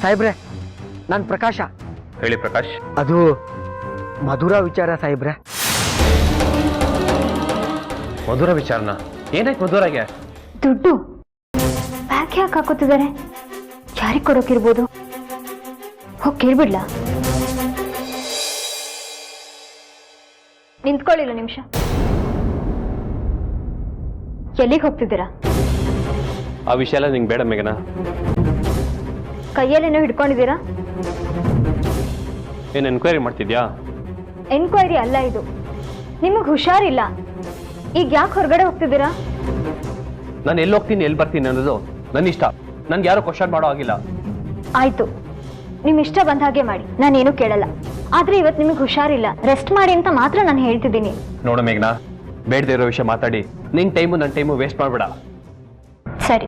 ಸಾಹೇಬ್ರೆ, ನಾನು ಪ್ರಕಾಶ. ಹೇಳಿ ಪ್ರಕಾಶ್. ಅದು ಮಧುರ ವಿಚಾರ ಸಾಹೇಬ್ರೆ. ಮಧುರ ವಿಚಾರನ? ಏನಾಯ್ತು ಮಧುರಾಗೆ? ದುಡ್ಡು ಬ್ಯಾಗ್ ಯಾಕೆ ಹಾಕೋತಿದ್ದಾರೆ? ಯಾರಿಗೆ ಕೊಡೋಕಿರ್ಬೋದು? ಹೋಗಿ ಕೇಳ್ಬಿಡ್ಲಾ? ನಿಂತ್ಕೊಳ್ಳಿಲ್ಲ ನಿಮಿಷ. ಎಲ್ಲಿಗೆ ಹೋಗ್ತಿದ್ದೀರಾ? ಆ ವಿಷಯ ಎಲ್ಲ ನಿಂಗೆ ಬೇಡ ಮೇಘನಾ. ಕೈಯಲ್ಲೇನೋ ಹಿಡ್ಕೊಂಡಿದ್ದೀರಾ? ಏನು ಎನ್ಕ್ವೈರಿ ಮಾಡ್ತಿದ್ಯಾ? ಎನ್ಕ್ವೈರಿ ಅಲ್ಲ ಇದು. ನಿಮಗೆ ಹುಷಾರಿಲ್ಲ. ಈಗ ಯಾಕೆ ಹೊರಗಡೆ ಹೋಗ್ತಿದ್ದೀರಾ? ನಾನು ಎಲ್ಲಿ ಹೋಗ್ತೀನಿ ಎಲ್ಲಿ ಬರ್ತೀನಿ ಅನ್ನೋದು ನನ್ನ ಇಷ್ಟ. ನನ್ಗೆ ಯಾರು ಕ್ವಶನ್ ಮಾಡೋ ಆಗಿಲ್ಲ. ಆಯ್ತು, ನಿಮ್ ಇಷ್ಟ ಬಂದ ಹಾಗೆ ಮಾಡಿ, ನಾನೇನು ಕೇಳಲ್ಲ. ಆದ್ರೆ ಇವತ್ತು ನಿಮಗೆ ಹುಷಾರಿಲ್ಲ, ರೆಸ್ಟ್ ಮಾಡಿ ಅಂತ ಮಾತ್ರ ನಾನು ಹೇಳ್ತಿದ್ದೀನಿ. ನೋಡು ಮೇಘನಾ, ಬೇಡದೇ ಇರೋ ವಿಷಯ ಮಾತಾಡಿ ನಿನ್ ಟೈಮು ನನ್ನ ಟೈಮು ವೇಸ್ಟ್ ಮಾಡ್ಬೇಡ. ಸರಿ,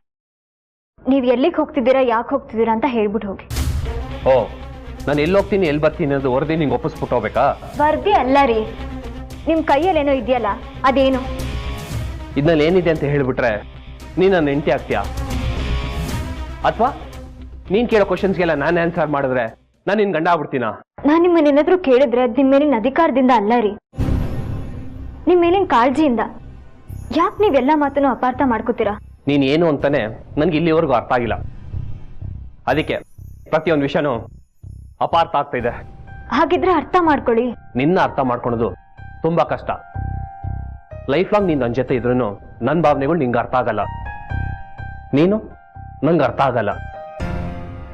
ನೀವು ಎಲ್ಲಿಗೆ ಹೋಗ್ತಿದ್ದೀರಾ, ಯಾಕೆ ಹೋಗ್ತಿದ್ದೀರಾ ಅಂತ ಹೇಳ್ಬಿಟ್ಟು ಹೋಗಿ. ಓ, ನಾನು ಎಲ್ಲಿ ಹೋಗ್ತೀನಿ ಎಲ್ಲಿ ಬರ್ತೀನಿ ಅನ್ನೋದು ವರದಿ ನಿಂಗೆ ಒಪ್ಪಿಸ್ಬಿಟ್ಟು ಹೋಗ್ಬೇಕಾ? ವರದಿ ಅಲ್ಲ ರೀ, ನಿಮ್ ಕೈಯಲ್ಲೇನೋ ಇದೆಯಲ್ಲ ಅದೇನು? ಇದ್ನಲ್ಲಿ ಏನಿದೆ ಅಂತ ಹೇಳ್ಬಿಟ್ರೆ ನೀನ್ ನನ್ನ ಹೆಂಡತಿ ಆಗ್ತೀಯಾ? ಅಥವಾ ನೀನ್ ಕೇಳೋ ಕ್ವಶನ್ಸ್ಗೆಲ್ಲ ನಾನು ಆನ್ಸರ್ ಮಾಡಿದ್ರೆ ನಾನು ನಿನ್ ಗಂಡ ಆಗ್ಬಿಡ್ತೀನಾ? ನಾನು ನಿಮ್ಮನ್ನೇನಾದ್ರೂ ಕೇಳಿದ್ರೆ ಅದು ನಿಮ್ಮ ಮೇಲಿನ ಅಧಿಕಾರದಿಂದ ಅಲ್ಲ ರೀ, ನಿಮ್ ಮೇಲಿನ ಕಾಳಜಿಯಿಂದ. ಯಾಕೆ ನೀವೆಲ್ಲ ಮಾತನ್ನು ಅಪಾರ್ಥ ಮಾಡ್ಕೋತೀರಾ? ನೀನ್ ಏನು ಅಂತಾನೆ ನನ್ಗೆ ಇಲ್ಲಿವರೆಗೂ ಅರ್ಥ ಆಗಿಲ್ಲ. ಅದಕ್ಕೆ ಪ್ರತಿಯೊಂದು ವಿಷಯನೂ ಅಪಾರ್ಥ ಆಗ್ತಾ ಇದೆ. ಹಾಗಿದ್ರೆ ಅರ್ಥ ಮಾಡ್ಕೊಳ್ಳಿ. ನಿನ್ನ ಅರ್ಥ ಮಾಡ್ಕೊಳೋದು ತುಂಬಾ ಕಷ್ಟ. ಲೈಫ್ ಲಾಂಗ್ ನೀನ್ ನನ್ನ ಜೊತೆ ಇದ್ರೂ ನನ್ನ ಭಾವನೆಗಳು ನಿಂಗೆ ಅರ್ಥ ಆಗಲ್ಲ, ನೀನು ನಂಗೆ ಅರ್ಥ ಆಗಲ್ಲ.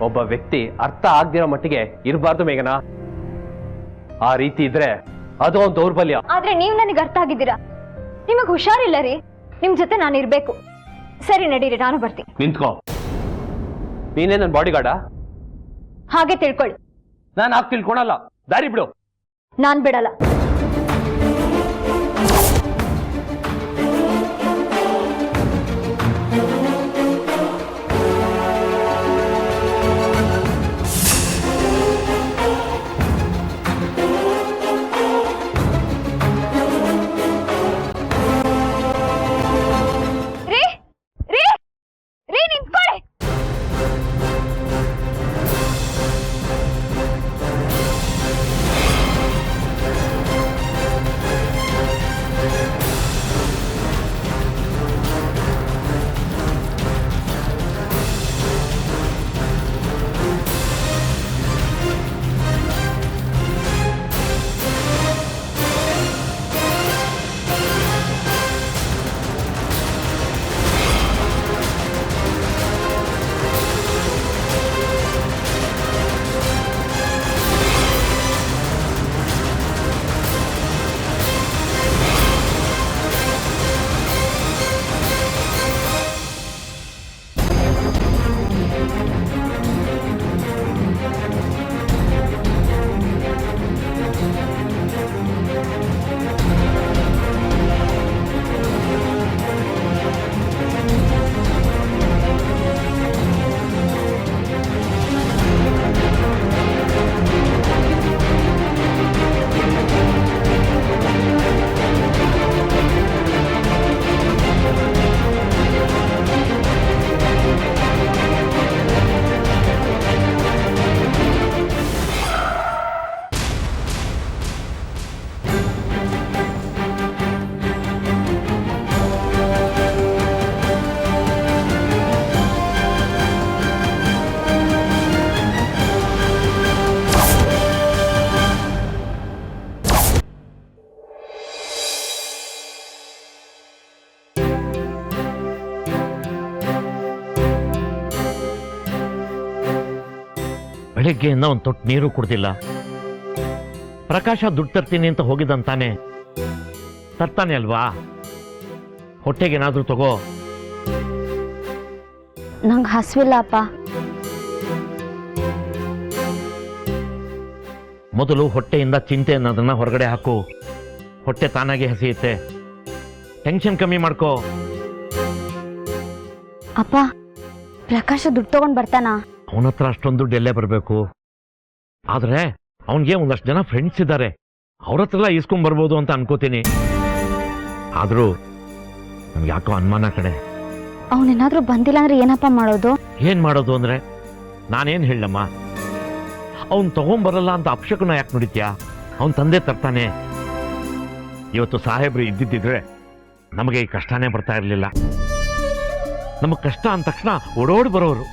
ಒಬ್ಬ ವ್ಯಕ್ತಿ ಅರ್ಥ ಆಗದಿರೋ ಮಟ್ಟಿಗೆ ಇರಬಾರ್ದು ಮೇಘನಾ. ಆ ರೀತಿ ಇದ್ರೆ ಅದು ಒಂದು ದೌರ್ಬಲ್ಯ. ಆದ್ರೆ ನೀವು ನನಗೆ ಅರ್ಥ ಆಗಿದ್ದೀರಾ. ನಿಮಗ್ ಹುಷಾರಿಲ್ಲ ರೀ, ನಿಮ್ ಜೊತೆ ನಾನು ಇರ್ಬೇಕು. ಸರಿ ನಡೀರಿ, ನಾನು ಬರ್ತೀನಿ. ನಿಂತ್ಕೋ. ನೀನೇ ನನ್ನ ಬಾಡಿ ಗಾರ್ಡಾ? ಹಾಗೆ ತಿಳ್ಕೊಳ್ಳಿ. ನಾನು ಹಾಗೆ ತಿಳ್ಕೊಳಲ್ಲ, ದಾರಿ ಬಿಡು. ನಾನ್ ಬಿಡಲ್ಲ. ಬೆಳಗ್ಗೆಯಿಂದ ಒಂದು ತೊಟ್ಟು ನೀರು ಕುಡ್ದಿಲ್ಲ. ಪ್ರಕಾಶ ದುಡ್ಡು ತರ್ತೀನಿ ಅಂತ ಹೋಗಿದಂತಾನೆ, ತರ್ತಾನೆ ಅಲ್ವಾ? ಹೊಟ್ಟೆಗೇನಾದ್ರೂ ತಗೋ. ನಂಗೆ ಹಸಿವಿಲ್ಲ ಅಪ್ಪ. ಮೊದಲು ಹೊಟ್ಟೆಯಿಂದ ಚಿಂತೆ ಅನ್ನೋದನ್ನ ಹೊರಗಡೆ ಹಾಕು. ಹೊಟ್ಟೆ ತಾನಾಗೆ ಹಸಿಯುತ್ತೆ. ಟೆನ್ಷನ್ ಕಮ್ಮಿ ಮಾಡ್ಕೋ. ಅಪ್ಪ, ಪ್ರಕಾಶ ದುಡ್ಡು ತಗೊಂಡ್ ಬರ್ತಾನ? ಅವನ ಹತ್ರ ಅಷ್ಟೊಂದು ದುಡ್ಡು ಎಲ್ಲೇ ಬರಬೇಕು? ಆದ್ರೆ ಅವನಿಗೆ ಒಂದಷ್ಟು ಜನ ಫ್ರೆಂಡ್ಸ್ ಇದ್ದಾರೆ, ಅವ್ರ ಹತ್ರ ಎಲ್ಲ ಇಸ್ಕೊಂಡ್ಬರ್ಬೋದು ಅಂತ ಅನ್ಕೋತೀನಿ. ಆದ್ರೂ ನಮ್ಗೆ ಯಾಕೋ ಅನುಮಾನ ಕಡೆ. ಅವನೇನಾದ್ರೂ ಬಂದಿಲ್ಲ ಅಂದ್ರೆ ಏನಪ್ಪ ಮಾಡೋದು? ಏನ್ ಮಾಡೋದು ಅಂದ್ರೆ ನಾನೇನು ಹೇಳಮ್ಮ? ಅವನು ತಗೊಂಬರಲ್ಲ ಅಂತ ಅಪ್ಶಕನ ಯಾಕೆ ನುಡಿತ್ಯಾ? ಅವನ ತಂದೆ ತರ್ತಾನೆ. ಇವತ್ತು ಸಾಹೇಬ್ರು ಇದ್ದಿದ್ದಿದ್ರೆ ನಮಗೆ ಈ ಕಷ್ಟನೇ ಬರ್ತಾ ಇರಲಿಲ್ಲ. ನಮಗೆ ಕಷ್ಟ ಅಂದ ತಕ್ಷಣ ಓಡೋಡಿ ಬರೋರು.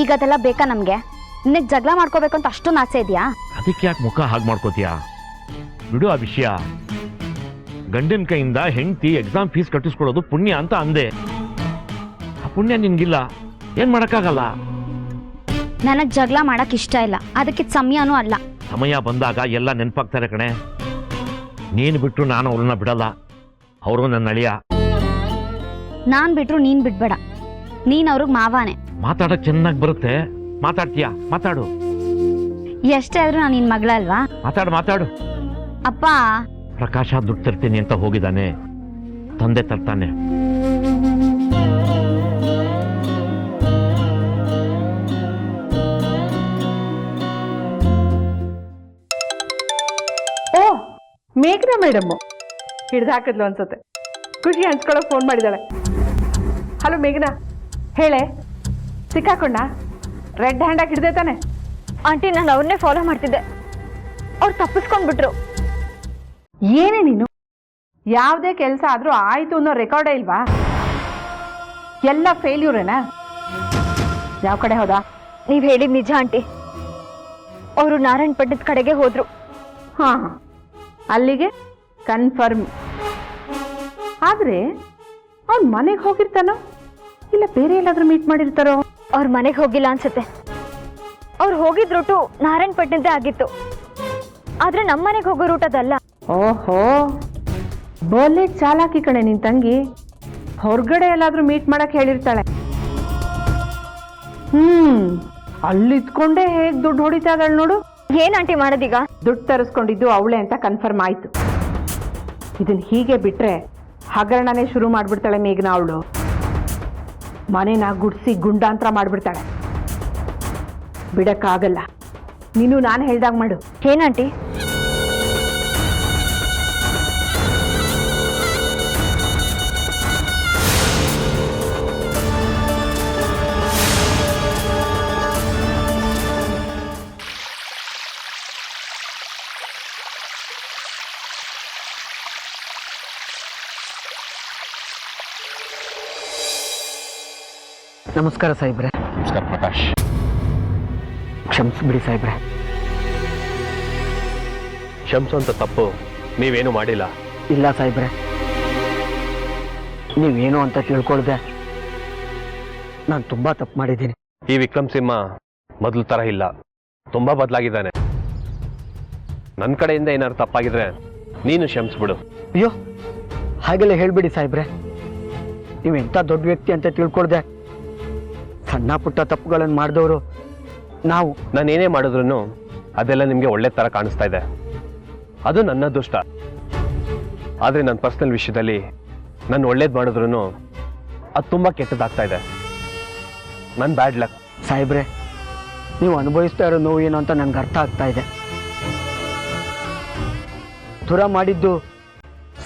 ಈಗ ಅದೆಲ್ಲ ಬೇಕಾ ನಮ್ಗೆ? ನಿನಗೆ ಜಗಳ ಮಾಡ್ಕೋಬೇಕು ಅಂತ ಅಷ್ಟೊಂದು ಆಸೆ ಇದೆಯಾ? ಅದಕ್ಕೆ ಯಾಕೆ ಮುಖ ಹಾಗೆ ಮಾಡ್ಕೋತೀಯ? ಬಿಡು ಆ ವಿಷಯ. ಗಂಡನ ಕೈಯಿಂದ ಹೆಂಡತಿ ಎಕ್ಸಾಮ್ ಫೀಸ್ ಕಟ್ಟಿಸ್ಕೊಡೋದು ಪುಣ್ಯ ಅಂತ ಅಂದೆ. ಆ ಪುಣ್ಯ ನಿನ್ಗಿಲ್ಲ, ಏನ್ ಮಾಡಕ್ಕಾಗಲ್ಲ. ನನಗ್ ಜಗಳ ಮಾಡಕ್ ಇಷ್ಟ ಇಲ್ಲ, ಅದಕ್ಕೆ ಸಮಯನೂ ಅಲ್ಲ. ಸಮಯ ಬಂದಾಗ ಎಲ್ಲ ನೆನಪಾಗ್ತಾರೆ ಕಣೆ. ನೀನು ಬಿಟ್ಟು ನಾನು ಅವ್ರನ್ನ ಬಿಡಲ್ಲ. ಅವರು ನನ್ನ ಅಳಿಯ. ನಾನ್ ಬಿಟ್ರು ನೀನ್ ಬಿಡ್ಬೇಡ. ನೀನ್ ಅವ್ರಿಗೆ ಮಾವಾನೆ. ಮಾತಾಡಕ್ ಚೆನ್ನಾಗಿ ಬರುತ್ತೆ. ಮಾತಾಡ್ತೀಯಾ? ಮಾತಾಡು. ಎಷ್ಟೇ ಆದ್ರೂ ನಾನು ನಿನ್ ಮಗಳ ಅಲ್ವಾ? ಮಾತಾಡು. ಅಪ್ಪ, ಪ್ರಕಾಶ ದುಡ್ಡು ತರ್ತೀನಿ ಅಂತ ಹೋಗಿದ್ದಾನೆ, ತಂದೆ ತರ್ತಾನೆ. ಓ, ಮೇಘನಾ ಮೇಡಮ್ಮು ಹಿಡ್ದು ಹಾಕಿದ್ಲು ಅನ್ಸುತ್ತೆ. ಖುಷಿ ಹಂಚ್ಕೊಳಕ್ ಫೋನ್ ಮಾಡಿದಾಳೆ. ಹಲೋ ಮೇಘನಾ, ಹೇಳೆ, ಸಿಕ್ಕಾಕೊಂಡ? ರೆಡ್ ಹ್ಯಾಂಡಾಗಿ ಹಿಡ್ದೆ ತಾನೆ? ಆಂಟಿ, ನಾನು ಅವ್ರನ್ನೇ ಫಾಲೋ ಮಾಡ್ತಿದ್ದೆ. ಅವ್ರು ತಪ್ಪಿಸ್ಕೊಂಡ್ಬಿಟ್ರು. ಏನೇ ನೀನು? ಯಾವುದೇ ಕೆಲಸ ಆದ್ರೂ ಆಯ್ತು ಅನ್ನೋ ರೆಕಾರ್ಡೇ ಇಲ್ವಾ? ಎಲ್ಲ ಫೇಲ್ಯೂರೇನಾ? ಯಾವ ಕಡೆ ಹೋದ? ನೀವ್ ಹೇಳಿದ್ ನಿಜ ಆಂಟಿ. ಅವರು ನಾರಾಯಣ್ ಪಟ್ಟಣದ ಕಡೆಗೆ ಹೋದ್ರು. ಹಾ, ಅಲ್ಲಿಗೆ ಕನ್ಫರ್ಮ್. ಆದ್ರೆ ಅವ್ನ್ ಮನೆಗೆ ಹೋಗಿರ್ತಾನೋ ಇಲ್ಲ ಬೇರೆ ಎಲ್ಲಾದ್ರೂ ಮೀಟ್ ಮಾಡಿರ್ತಾರೋ? ಅವ್ರ ಮನೆಗೆ ಹೋಗಿಲ್ಲ ಅನ್ಸುತ್ತೆ. ಅವ್ರು ಹೋಗಿದ್ ರೂಟು ನಾರಾಯಣ್ ಪಟ್ಟಣದ್ದೇ ಆಗಿತ್ತು. ಆದ್ರೆ ನಮ್ಮ ಮನೆಗೆ ಹೋಗೋ ರೂಟ್ ಅದಲ್ಲ. ಓಹೋ, ಬೋಲೆ ಚಾಲಾಕಿ ಕಣೆ ನಿನ್ ತಂಗಿ. ಹೊರಗಡೆ ಎಲ್ಲಾದ್ರೂ ಮೀಟ್ ಮಾಡಕ್ ಹೇಳಿರ್ತಾಳೆ. ಅಲ್ಲಿದ್ಕೊಂಡೇ ಹೇಗ್ ದುಡ್ಡು ಹೊಡಿತಾ ಇದ್ದಾಳೆ ನೋಡು. ಏನ್ ಆಂಟಿ ಮಾಡೋದೀಗ? ದುಡ್ಡು ತರಿಸ್ಕೊಂಡಿದ್ದು ಅವಳೆ ಅಂತ ಕನ್ಫರ್ಮ್ ಆಯ್ತು. ಇದನ್ ಹೀಗೆ ಬಿಟ್ರೆ ಹಗರಣನೇ ಶುರು ಮಾಡ್ಬಿಡ್ತಾಳೆ ಮೇಘನಾ. ಅವಳು ಮನೆನ ಗುಡ್ಸಿ ಗುಂಡಾಂತರ ಮಾಡ್ಬಿಡ್ತಾಳೆ. ಬಿಡಕ್ಕಾಗಲ್ಲ. ನೀನು ನಾನು ಹೇಳ್ದಾಗ ಮಾಡು. ಏನ್ ಆಂಟಿ? ನಮಸ್ಕಾರ ಸಾಹೇಬ್ರೆ. ನಮಸ್ಕಾರ ಪ್ರಕಾಶ್. ಕ್ಷಮಿಸ್ಬಿಡಿ ಸಾಹೇಬ್ರೆ. ಕ್ಷಮಿಸುವಂತ ತಪ್ಪು ನೀವೇನು ಮಾಡಿಲ್ಲ. ಇಲ್ಲ ಸಾಹೇಬ್ರೆ, ನೀವೇನು ಅಂತ ತಿಳ್ಕೊಳ್ದೆ ನಾನು ತುಂಬಾ ತಪ್ಪು ಮಾಡಿದ್ದೀನಿ. ಈ ವಿಕ್ರಮ್ ಸಿಂಹ ಮೊದಲು ತರ ಇಲ್ಲ, ತುಂಬಾ ಬದಲಾಗಿದ್ದಾನೆ. ನನ್ನ ಕಡೆಯಿಂದ ಏನಾದ್ರು ತಪ್ಪಾಗಿದ್ರೆ ನೀನು ಕ್ಷಮಿಸ್ಬಿಡು. ಅಯ್ಯೋ, ಹಾಗೆಲ್ಲ ಹೇಳ್ಬಿಡಿ ಸಾಹೇಬ್ರೆ. ನೀವೆಂಥ ದೊಡ್ಡ ವ್ಯಕ್ತಿ ಅಂತ ತಿಳ್ಕೊಳ್ದೆ ಸಣ್ಣ ಪುಟ್ಟ ತಪ್ಪುಗಳನ್ನು ಮಾಡಿದವರು ನಾವು. ನಾನೇನೇ ಮಾಡಿದ್ರು ಅದೆಲ್ಲ ನಿಮಗೆ ಒಳ್ಳೆ ತರ ಕಾಣಿಸ್ತಾ ಇದೆ. ಅದು ನನ್ನ ದುಷ್ಟ. ಆದ್ರೆ ನನ್ನ ಪರ್ಸನಲ್ ವಿಷಯದಲ್ಲಿ ನಾನು ಒಳ್ಳೇದು ಮಾಡಿದ್ರು ಅದು ತುಂಬಾ ಕೆಟ್ಟದಾಗ್ತಾ ಇದೆ. ನನ್ನ ಬ್ಯಾಡ್ ಲಕ್. ಸಾಹೇಬ್ರೆ, ನೀವು ಅನುಭವಿಸ್ತಾ ಇರೋ ನೋವು ಏನು ಅಂತ ನನ್ಗೆ ಅರ್ಥ ಆಗ್ತಾ ಇದೆ. ತುರ ಮಾಡಿದ್ದು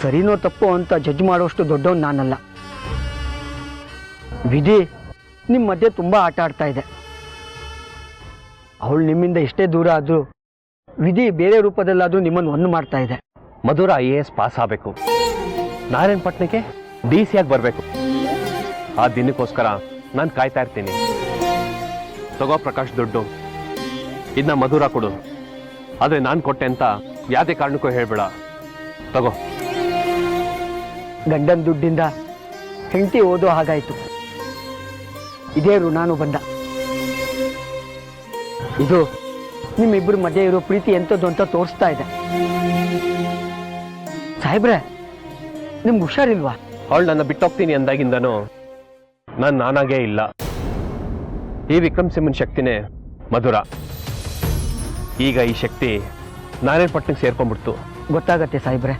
ಸರಿನೋ ತಪ್ಪೋ ಅಂತ ಜಡ್ಜ್ ಮಾಡೋಷ್ಟು ದೊಡ್ಡವನು ನಾನಲ್ಲ. ವಿಧಿ ನಿಮ್ಮ ಮಧ್ಯೆ ತುಂಬಾ ಆಟ ಆಡ್ತಾ ಇದೆ. ಅವಳು ನಿಮ್ಮಿಂದ ಎಷ್ಟೇ ದೂರ ಆದ್ರೂ ವಿಧಿ ಬೇರೆ ರೂಪದಲ್ಲಾದ್ರೂ ನಿಮ್ಮನ್ನು ಒಂದು ಮಾಡ್ತಾ ಇದೆ. ಮಧುರ IAS ಪಾಸ್ ಆಗಬೇಕು, ನಾರಾಯಣ್ ಪಟ್ನಕ್ಕೆ DC ಆಗಿ ಬರಬೇಕು. ಆ ದಿನಕ್ಕೋಸ್ಕರ ನಾನು ಕಾಯ್ತಾ ಇರ್ತೀನಿ. ತಗೋ ಪ್ರಕಾಶ್ ದುಡ್ಡು, ಇದನ್ನ ಮಧುರ ಕೊಡು. ಆದ್ರೆ ನಾನು ಕೊಟ್ಟೆ ಅಂತ ಯಾವುದೇ ಕಾರಣಕ್ಕೂ ಹೇಳ್ಬೇಡ. ತಗೋ. ಗಂಡನ ದುಡ್ಡಿಂದ ಹೆಂಡತಿ ಓದೋ ಹಾಗಾಯ್ತು. ಇದೇ ಋಣಾನು ಬಂದ. ಇದು ನಿಮ್ಮಿಬ್ಬರ ಮಧ್ಯೆ ಇರೋ ಪ್ರೀತಿ ಎಂಥದ್ದು ಅಂತ ತೋರಿಸ್ತಾ ಇದೆ. ಸಾಹೇಬ್ರೆ, ನಿಮ್ಗೆ ಹುಷಾರಿಲ್ವಾ? ಅವಳು ನನ್ನ ಬಿಟ್ಟೋಗ್ತೀನಿ ಅಂದಾಗಿಂದನೂ ನಾನಾಗೇ ಇಲ್ಲ. ಈ ವಿಕ್ರಮ್ ಸಿಂಹನ್ ಶಕ್ತಿನೇ ಮಧುರ. ಈಗ ಈ ಶಕ್ತಿ ನಾರಾಯಣ್ ಪಟ್ನಕ್ಕೆ ಸೇರ್ಕೊಂಡ್ಬಿಡ್ತು. ಗೊತ್ತಾಗತ್ತೆ ಸಾಹೇಬ್ರೆ,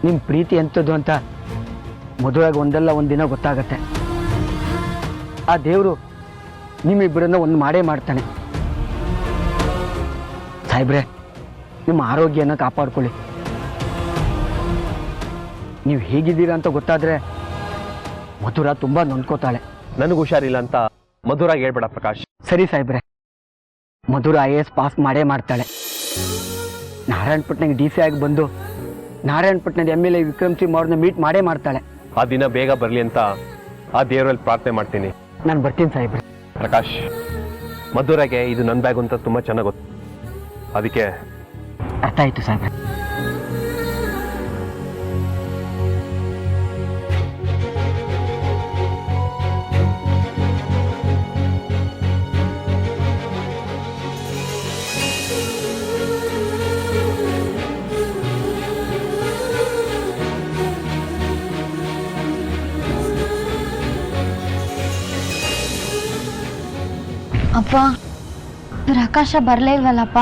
ನಿಮ್ಮ ಪ್ರೀತಿ ಎಂಥದ್ದು ಅಂತ ಮಧುರಾಗ ಒಂದಲ್ಲ ಒಂದಿನ ಗೊತ್ತಾಗತ್ತೆ. ಆ ದೇವರು ನಿಮ್ಮಿಬ್ಬರನ್ನ ಒಂದು ಮಾಡೇ ಮಾಡ್ತಾನೆ. ಸಾಹೇಬ್ರೆ, ನಿಮ್ಮ ಆರೋಗ್ಯನ ಕಾಪಾಡ್ಕೊಳ್ಳಿ. ನೀವು ಹೇಗಿದ್ದೀರಾ ಅಂತ ಗೊತ್ತಾದ್ರೆ ಮಧುರ ತುಂಬಾ ನೊಂದ್ಕೋತಾಳೆ. ನನಗೆ ಹುಷಾರಿಲ್ಲ ಅಂತ ಮಧುರಾಗಿ ಹೇಳ್ಬೇಡ ಪ್ರಕಾಶ್. ಸರಿ ಸಾಹೇಬ್ರೆ, ಮಧುರ IAS ಪಾಸ್ ಮಾಡೇ ಮಾಡ್ತಾಳೆ. ನಾರಾಯಣಪಟ್ಟಣಕ್ಕೆ DC ಆಗಿ ಬಂದು ನಾರಾಯಣಪಟ್ಟಣದ MLA ವಿಕ್ರಮ್ ಸಿಂಗ್ ಅವ್ರನ್ನ ಮೀಟ್ ಮಾಡೇ ಮಾಡ್ತಾಳೆ. ಆ ದಿನ ಬೇಗ ಬರಲಿ ಅಂತ ಆ ದೇವರಲ್ಲಿ ಪ್ರಾರ್ಥನೆ ಮಾಡ್ತೀನಿ. ನಾನು ಬರ್ತೀನಿ ಸಾಹೇಬ್ರೆ. ಪ್ರಕಾಶ್, ಮಧುರಾಗೆ ಇದು ನನ್ನ ಬ್ಯಾಗ್ ಅಂತ ತುಂಬ ಚೆನ್ನಾಗಿ ಗೊತ್ತು. ಅದಕ್ಕೆ ಅರ್ಥ ಆಯ್ತು ಸಾಹೇಬ್ರೆ. ಅಪ್ಪ, ಪ್ರಕಾಶ ಬರಲೇ ಇಲ್ವಲ್ಲಪ್ಪ?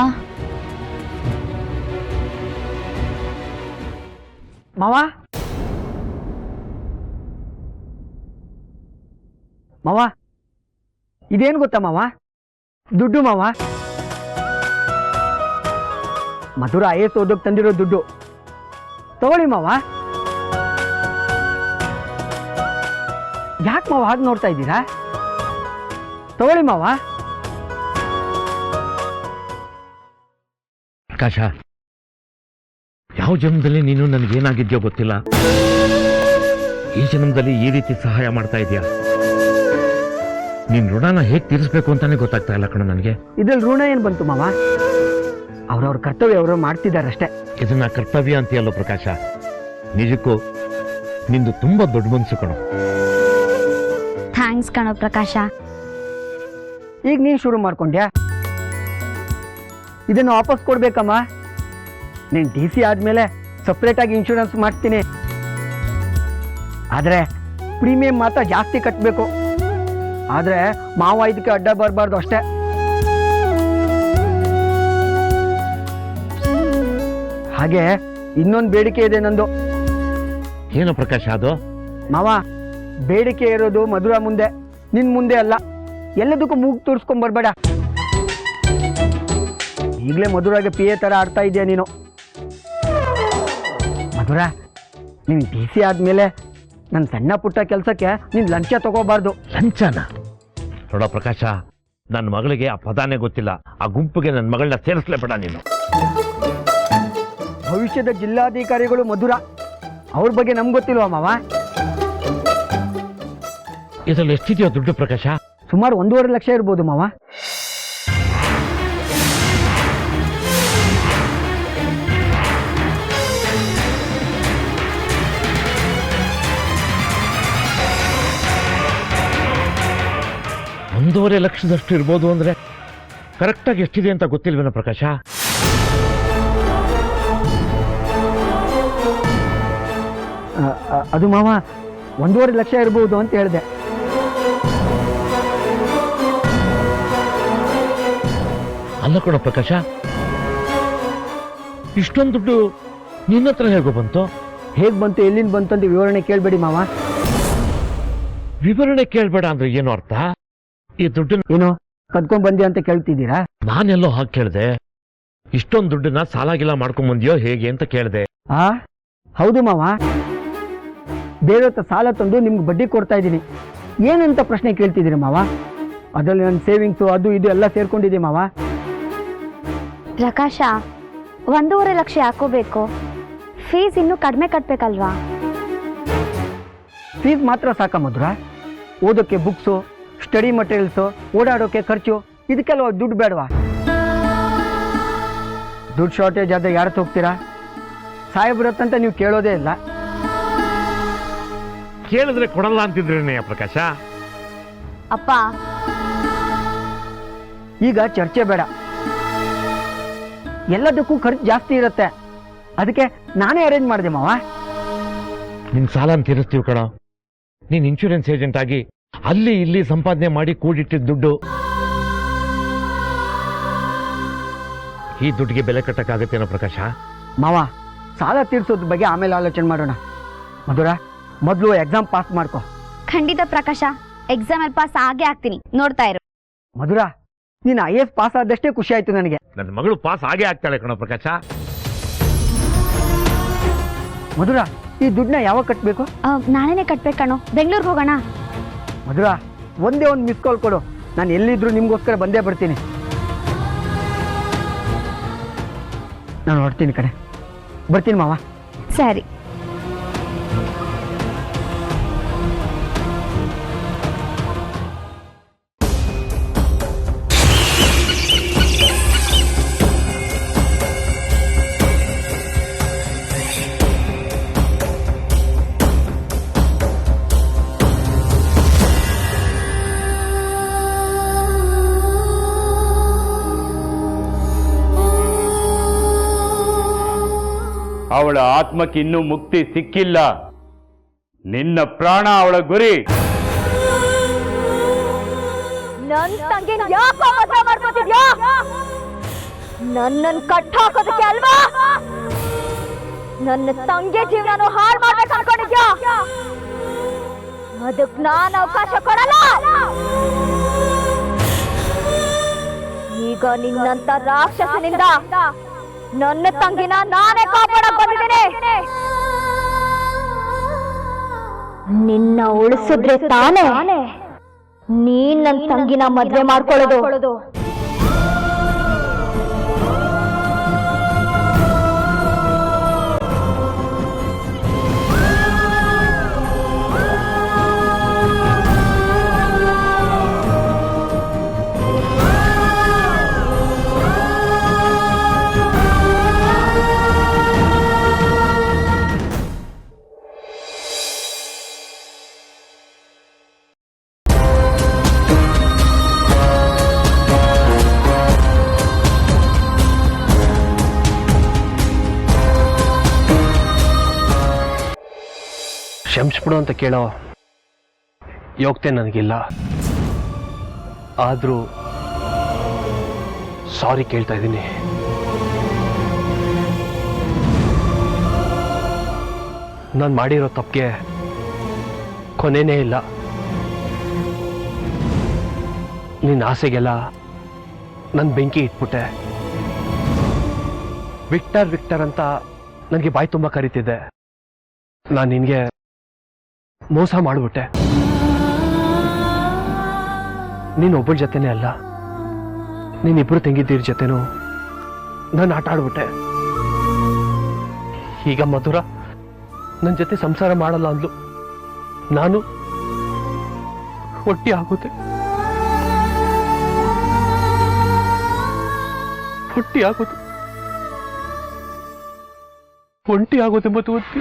ಮಾವ ಮಾವ, ಇದೇನು ಗೊತ್ತಾ ಮಾವ? ದುಡ್ಡು ಮಾವ. ಮಧುರ IAS ಓದೋಕ್ ತಂದಿರೋ ದುಡ್ಡು. ತಗೊಳ್ಳಿ ಮಾವ. ಯಾಕೆ ಮಾವ ಹಾಗೆ ನೋಡ್ತಾ ಇದ್ದೀರಾ? ತಗೊಳ್ಳಿ ಮಾವ. ಪ್ರಕಾಶ, ಯಾವ ಜನ್ಮದಲ್ಲಿ ನೀನು ನನಗೇನಾಗಿದ್ಯೋ ಗೊತ್ತಿಲ್ಲ. ಈ ಜನ್ಮದಲ್ಲಿ ಈ ರೀತಿ ಸಹಾಯ ಮಾಡ್ತಾ ಇದೀಯ. ನಿನ್ ಋಣನ ಹೇಗೆ ತೀರಿಸ್ಬೇಕು ಅಂತಾನೆ ಗೊತ್ತಾಗ್ತಾ ಇಲ್ಲ ಕಣ ನನಗೆ. ಇದ್ರಲ್ಲಿ ಋಣ ಏನು ಬಂತು ಮಾವ? ಅವ್ರವ್ರ ಕರ್ತವ್ಯ ಅವರು ಮಾಡ್ತಿದ್ದಾರಷ್ಟೇ. ಇದನ್ನ ಕರ್ತವ್ಯ ಅಂತೀಯಲ್ಲೋ ಪ್ರಕಾಶ. ನಿಜಕ್ಕೂ ನಿಂದು ತುಂಬಾ ದೊಡ್ಡ ಮನ್ಸು ಕಣೋ. ಥ್ಯಾಂಕ್ಸ್ ಕಣೋ ಪ್ರಕಾಶ. ಈಗ ನೀನು ಶುರು ಮಾಡ್ಕೊಂಡ್ಯಾ? ಇದನ್ನು ವಾಪಸ್ ಕೊಡ್ಬೇಕಮ್ಮ. ನೀನು DC ಆದ್ಮೇಲೆ ಸಪ್ರೇಟ್ ಆಗಿ ಇನ್ಶೂರೆನ್ಸ್ ಮಾಡ್ತೀನಿ. ಆದ್ರೆ ಪ್ರೀಮಿಯಂ ಮಾತ್ರ ಜಾಸ್ತಿ ಕಟ್ಟಬೇಕು. ಆದ್ರೆ ಮಾವ ಇದಕ್ಕೆ ಅಡ್ಡ ಬರಬಾರ್ದು ಅಷ್ಟೇ. ಹಾಗೆ ಇನ್ನೊಂದು ಬೇಡಿಕೆ ಇದೆ ನಂದು. ಏನೋ ಪ್ರಕಾಶ ಅದು? ಮಾವ, ಬೇಡಿಕೆ ಇರೋದು ಮಧುರ ಮುಂದೆ, ನಿನ್ ಮುಂದೆ ಅಲ್ಲ. ಎಲ್ಲದಕ್ಕೂ ಮೂಗು ತೋರಿಸ್ಕೊಂಡ್ ಬರ್ಬೇಡ. ಈಗಲೇ ಮಧುರಾಗೆ PA ತರ ಆಡ್ತಾ ಇದೆಯಾ ನೀನು. ಮಧುರ, ನೀನು DC ಆದ್ಮೇಲೆ ನನ್ನ ಸಣ್ಣ ಪುಟ್ಟ ಕೆಲಸಕ್ಕೆ ನೀನು ಲಂಚ ತಗೋಬಾರ್ದು. ಲಂಚನ? ನೋಡ ಪ್ರಕಾಶ, ನನ್ನ ಮಗಳಿಗೆ ಆ ಪದಾನೇ ಗೊತ್ತಿಲ್ಲ. ಆ ಗುಂಪಿಗೆ ನನ್ನ ಮಗಳನ್ನ ಸೇರಿಸ್ಲೇಬೇಡ ನೀನು. ಭವಿಷ್ಯದ ಜಿಲ್ಲಾಧಿಕಾರಿಗಳು ಮಧುರ, ಅವ್ರ ಬಗ್ಗೆ ನಮ್ಗೆ ಗೊತ್ತಿಲ್ವಾ ಮಾವ? ಇದರಲ್ಲಿ ಎಷ್ಟಿದೆಯೋ ದುಡ್ಡು ಪ್ರಕಾಶ? ಸುಮಾರು 1.5 ಲಕ್ಷ ಇರ್ಬೋದು ಮಾವ. $1.5 ಲಕ್ಷದಷ್ಟು ಇರ್ಬೋದು ಅಂದ್ರೆ ಕರೆಕ್ಟಾಗಿ ಎಷ್ಟಿದೆ ಅಂತ ಗೊತ್ತಿಲ್ವೇನೋ ಪ್ರಕಾಶ? ಅದು ಮಾವ 1.5 ಲಕ್ಷ ಇರ್ಬೋದು ಅಂತ ಹೇಳಿದೆ. ಅಲ್ಲ ಕಣೋ ಪ್ರಕಾಶ, ಇಷ್ಟೊಂದು ದುಡ್ಡು ನಿನ್ನ ಹತ್ರ ಹೇಗೋ ಬಂತು? ಹೇಗ್ ಬಂತು, ಎಲ್ಲಿಂದ ಬಂತು ಅಂತ ವಿವರಣೆ ಕೇಳಬೇಡಿ ಮಾವ. ವಿವರಣೆ ಕೇಳಬೇಡ ಅಂದ್ರೆ ಏನು ಅರ್ಥ? ಈ ದುಡ್ಡು ಏನು ಕದ್ಕೊಂಡ್ ಬಂದ್ಯಾ ಅಂತ ಕೇಳ್ತಿದ್ದೀರಾ? ನಾನೆಲ್ಲೋ ಹಾಗೆ ಕೇಳ್ದೆ. ಇಷ್ಟೊಂದು ದುಡ್ಡನ್ನ ಸಾಲಾಗಿಲ್ಲ ಮಾಡ್ಕೊಂಡ್ ಬಂದ್ಯೋ ಹೇಗೆ ಅಂತ ಕೇಳ್ದೆ. ಹೌದು ಮಾವ, ಬೇರೆ ಹತ್ರ ಸಾಲ ತಂದು ನಿಮ್ಗೆ ಬಡ್ಡಿ ಕೊಡ್ತಾ ಇದ್ದೀನಿ. ಏನಂತ ಪ್ರಶ್ನೆ ಕೇಳ್ತಿದ್ದೀರಿ ಮಾವ? ಅದರಲ್ಲಿ ನನ್ನ ಸೇವಿಂಗ್ಸು ಅದು ಇದು ಎಲ್ಲ ಸೇರ್ಕೊಂಡಿದೆ ಮಾವ. ಪ್ರಕಾಶ, 1.5 ಲಕ್ಷ ಯಾಕೋಬೇಕು? ಫೀಸ್ ಇನ್ನೂ ಕಡಿಮೆ ಕಟ್ಬೇಕಲ್ವಾ? ಫೀಸ್ ಮಾತ್ರ ಸಾಕ ಮಧುರ? ಓದೋಕ್ಕೆ ಬುಕ್ಸು, ಸ್ಟಡಿ ಮಟೀರಿಯಲ್ಸು, ಓಡಾಡೋಕೆ ಖರ್ಚು, ಇದಕ್ಕೆಲ್ಲ ದುಡ್ಡು ಬೇಡವಾ? ದುಡ್ಡು ಶಾರ್ಟೇಜ್ ಆದರೆ ಯಾರು ಹೋಗ್ತೀರಾ? ಸಾಹೇಬ್ರತ್ತಂತ ನೀವು ಕೇಳೋದೇ ಇಲ್ಲ. ಕೇಳಿದ್ರೆ ಕೊಡಲ್ಲ ಅಂತಿದ್ರೇನೆ ಪ್ರಕಾಶ. ಅಪ್ಪ, ಈಗ ಚರ್ಚೆ ಬೇಡ. ಎಲ್ಲದಕ್ಕೂ ಖರ್ಚು ಜಾಸ್ತಿ ಇರುತ್ತೆ. ಅದಕ್ಕೆ ನಾನೇ ಅರೇಂಜ್ ಮಾಡಿದೆ ಮಾವ. ನಿನ್ ಸಾಲನ ತೀರಿಸ್ತೀವಿ ಕಣ. ನೀನ್ ಇನ್ಶೂರೆನ್ಸ್ ಏಜೆಂಟ್ ಆಗಿ ಅಲ್ಲಿ ಇಲ್ಲಿ ಸಂಪಾದನೆ ಮಾಡಿ ಕೂಡಿಟ್ಟಿದ್ದ ದುಡ್ಡು ಈ ದುಡ್ಡಿಗೆ ಬೆಲೆ ಕಟ್ಟಕ್ಕಾಗತ್ತೇನೋ ಪ್ರಕಾಶ? ಮಾವ, ಸಾಲ ತೀರ್ಸೋದ್ರ ಬಗ್ಗೆ ಆಮೇಲೆ ಆಲೋಚನೆ ಮಾಡೋಣ. ಮಧುರ, ಮೊದಲು ಎಕ್ಸಾಮ್ ಪಾಸ್ ಮಾಡ್ಕೊ. ಖಂಡಿತ ಪ್ರಕಾಶ, ಎಕ್ಸಾಮ್ ಅಲ್ಲಿ ಪಾಸ್ ಆಗೇ ಆಗ್ತೀನಿ, ನೋಡ್ತಾ ಇರು. ಮಧುರ, ನೀನು IAS ಪಾಸ್ ಆದಷ್ಟೇ ಖುಷಿ ಆಯ್ತು ನನಗೆ. ನನ್ನ ಮಗಳು ಪಾಸ್ ಆಗೇ ಆಗ್ತಾಳೆ ಕಣೋ ಪ್ರಕಾಶ. ಮಧುರ, ಈ ದುಡ್ಡನ್ನ ಯಾವಾಗ ಕಟ್ಟಬೇಕು? ನಾಳೆನೆ ಕಟ್ಬೇಕಣೋ. ಬೆಂಗಳೂರಿಗೆ ಹೋಗೋಣ. ಮಧುರ, ಒಂದೇ ಒಂದು ಮಿಸ್ ಕಾಲ್ ಕೊಡು, ನಾನು ಎಲ್ಲಿದ್ರೂ ನಿಮಗೋಸ್ಕರ ಬಂದೇ ಬರ್ತೀನಿ. ನಾನು ಹೊರಡ್ತೀನಿ ಕಡೆ, ಬರ್ತೀನಿ ಮಾವ. ಸರಿ. ಅವಳ ಆತ್ಮಕ್ಕೆ ಇನ್ನೂ ಮುಕ್ತಿ ಸಿಕ್ಕಿಲ್ಲ. ನಿನ್ನ ಪ್ರಾಣ ಅವಳ ಗುರಿ. ನನ್ ತಂಗಿ ಯಾಕೋ ಮದುವೆ ಮಾಡ್ಕೊತಿದ್ಯಾ? ನನ್ನನ್ ಕಟ್ ಹಾಕೋದಕ್ಕೆ ಅಲ್ವಾ? ನನ್ನ ತಂಗಿ ಜೀವನ ಹಾಳು ಮಾಡ್ಬೇಕು ಅನ್ಕೊಂಡಿದ್ಯಾ? ಅದಕ್ ನಾನು ಅವಕಾಶ ಕೊಡಲ್ಲ. ಈಗ ನಿನ್ನಂತ ರಾಕ್ಷಸನಿಂದ ನನ್ನ ತಂಗಿನ ನಾನೇ ಕಾಪಾಡಕ್ ಬಂದಿದ್ದೀನಿ. ನಿನ್ನ ಉಳಿಸಿದ್ರೆ ತಾನೇ ನೀನ್ ನನ್ನ ತಂಗಿನ ಮದ್ವೆ ಮಾಡ್ಕೊಳ್ಳೋದು. ಕ್ಷಮಿಸ್ಬಿಡು ಅಂತ ಕೇಳೋ ಯೋಗ್ಯತೆ ನನಗಿಲ್ಲ. ಆದರೂ ಸಾರಿ ಕೇಳ್ತಾ ಇದ್ದೀನಿ. ನಾನು ಮಾಡಿರೋ ತಪ್ಪಿಗೆ ಕೊನೆನೇ ಇಲ್ಲ. ನಿನ್ನ ಆಸೆಗೆಲ್ಲ ನನ್ನ ಬೆಂಕಿ ಇಟ್ಬಿಟ್ಟೆ. ವಿಕ್ಟರ್ ವಿಕ್ಟರ್ ಅಂತ ನನಗೆ ಬಾಯಿ ತುಂಬ ಕರೀತಿದ್ದೆ. ನಾನು ನಿನಗೆ ಮೋಸ ಮಾಡಿಬಿಟ್ಟೆ. ನೀನು ಒಬ್ಬಳ ಜೊತೆನೇ ಅಲ್ಲ, ನೀನಿಬ್ರು ತಂಗಿದ್ದೀರ ಜೊತೆನೂ ನಾನು ಆಟ ಆಡ್ಬಿಟ್ಟೆ. ಈಗ ಮಧುರ ನನ್ನ ಜೊತೆ ಸಂಸಾರ ಮಾಡಲ್ಲ ಅಂದ್ಲು. ನಾನು ಹೊಟ್ಟಿ ಆಗುತ್ತೆ ಒಂಟಿ ಆಗುತ್ತೆ ಮಧುವರ್ತಿ.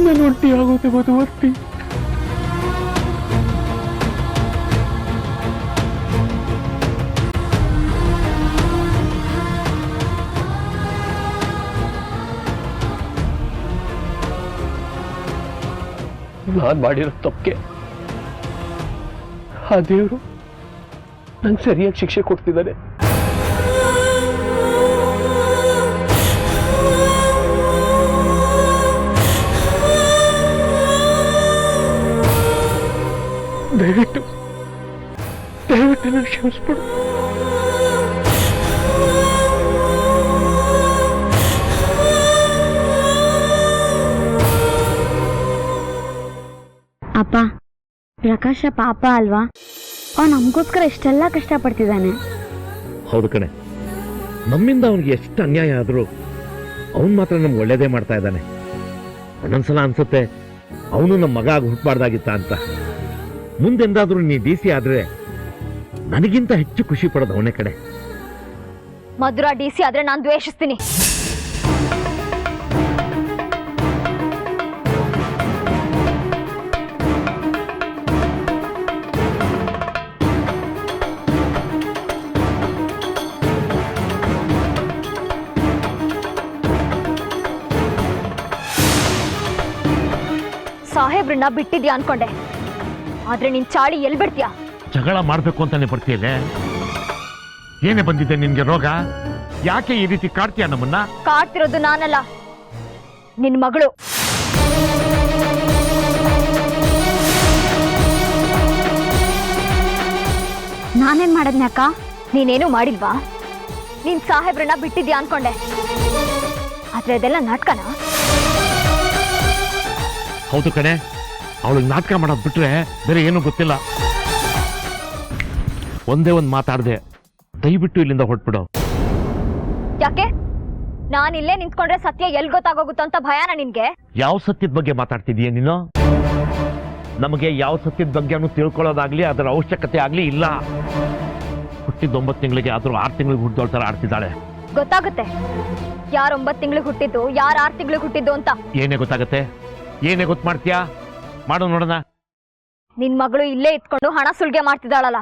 ನಾನು ಒಂಟಿ ಆಗುತ್ತೆ ಮಧುವರ್ತಿ. ನಾನು ಮಾಡಿರೋ ತಪ್ಪಿಗೆ ಆ ದೇವರು ನಂಗೆ ಸರಿಯಾಗಿ ಶಿಕ್ಷೆ ಕೊಡ್ತಿದ್ದಾನೆ. ದಯವಿಟ್ಟು ನನ್ನ ಕ್ಷಮಿಸ್ಬಿಡು. ಅಪ್ಪ, ಪ್ರಕಾಶ ಪಾಪ ಅಲ್ವಾ? ಅವನು ನಮಗೋಸ್ಕರ ಎಷ್ಟೆಲ್ಲ ಕಷ್ಟಪಡ್ತಿದ್ದಾನೆ. ಹೌದು ಕಣೆ, ನಮ್ಮಿಂದ ಅವನಿಗೆ ಎಷ್ಟು ಅನ್ಯಾಯ ಆದರೂ ಅವನು ಮಾತ್ರ ನಮ್ಗೆ ಒಳ್ಳೇದೇ ಮಾಡ್ತಾ ಇದ್ದಾನೆ. ಒಂದೊಂದ್ಸಲ ಅನ್ಸುತ್ತೆ ಅವನು ನಮ್ಮ ಮಗ ಆಗಿ ಹುಟ್ಟಬಾರ್ದಾಗಿತ್ತ ಅಂತ. ಮುಂದೆಂದಾದ್ರೂ ನೀ ಡಿ ಸಿ ಆದ್ರೆ ನನಗಿಂತ ಹೆಚ್ಚು ಖುಷಿ ಪಡೋದು ಅವನೇ ಕಡೆ. ಮಧುರ ಡಿ ಸಿ ಆದ್ರೆ ನಾನು ದ್ವೇಷಿಸ್ತೀನಿ. ಸಾಹೇಬ್ರನ್ನ ಬಿಟ್ಟಿದ್ಯಾ ಅನ್ಕೊಂಡೆ, ಆದ್ರೆ ನಿನ್ ಚಾಳಿ ಎಲ್ ಬಿಡ್ತೀಯಾ? ಜಗಳ ಮಾಡ್ಬೇಕು ಅಂತಾನೆ ಬರ್ತೀಯಲ್ಲ? ಏನೇ ಬಂದಿದೆ ನಿನ್ಗೆ ರೋಗ? ಯಾಕೆ ಈ ರೀತಿ ಕಾಡ್ತೀಯ ನಮ್ಮನ್ನ? ಕಾಡ್ತಿರೋದು ನಾನಲ್ಲ, ನಿನ್ ಮಗಳು. ನಾನೇನ್ ಮಾಡದ್ನ್ಯಾಕ? ನೀನೇನು ಮಾಡಿಲ್ವಾ? ನೀನ್ ಸಾಹೇಬ್ರನ್ನ ಬಿಟ್ಟಿದ್ಯಾ ಅನ್ಕೊಂಡೆ, ಆದ್ರೆ ಅದೆಲ್ಲ ನಾಟಕನಾ? ಹೌದು ಕಣೆ, ಅವಳಿಗೆ ನಾಟಕ ಮಾಡೋದು ಬಿಟ್ರೆ ಬೇರೆ ಏನೂ ಗೊತ್ತಿಲ್ಲ. ಒಂದೇ ಒಂದು ಮಾತಾಡದೆ ದಯವಿಟ್ಟು ಇಲ್ಲಿಂದ ಹೊರಟ್ಬಿಡು. ಯಾಕೆ ನಾನು ಇಲ್ಲೇ ನಿಂತ್ಕೊಂಡ್ರೆ ಸತ್ಯ ಎಲ್ಲಿ ಗೊತ್ತಾಗೋಗುತ್ತೋ ಅಂತ ಭಯನ ನಿನ್ಗೆ? ಯಾವ ಸತ್ಯದ ಬಗ್ಗೆ ಮಾತಾಡ್ತಿದೀಯ ನೀನು? ನಮಗೆ ಯಾವ ಸತ್ಯದ ಬಗ್ಗೆನೂ ತಿಳ್ಕೊಳ್ಳೋದಾಗ್ಲಿ ಅದರ ಅವಶ್ಯಕತೆ ಆಗ್ಲಿ ಇಲ್ಲ. ಹುಟ್ಟಿದ 9 ತಿಂಗಳಿಗೆ ಆದ್ರೂ 6 ತಿಂಗಳಿಗೆ ಹುಟ್ಟಿದೋಳ್ ತರ ಆಡ್ತಿದ್ದಾಳೆ. ಗೊತ್ತಾಗುತ್ತೆ ಯಾರು 9 ತಿಂಗಳಿಗೆ ಹುಟ್ಟಿದ್ದು ಯಾರು 6 ತಿಂಗಳಿಗೆ ಹುಟ್ಟಿದ್ದು ಅಂತ. ಏನೇ ಗೊತ್ತಾಗತ್ತೆ? ಏನೇ ಗೊತ್ತು ಮಾಡ್ತೀಯಾ? ಮಾಡು ನೋಡೋಣ. ನಿನ್ ಮಗಳು ಇಲ್ಲೇ ಇತ್ಕೊಂಡು ಹಣ ಸುಲ್ಗೆ ಮಾಡ್ತಿದ್ದಾಳಲ್ಲ,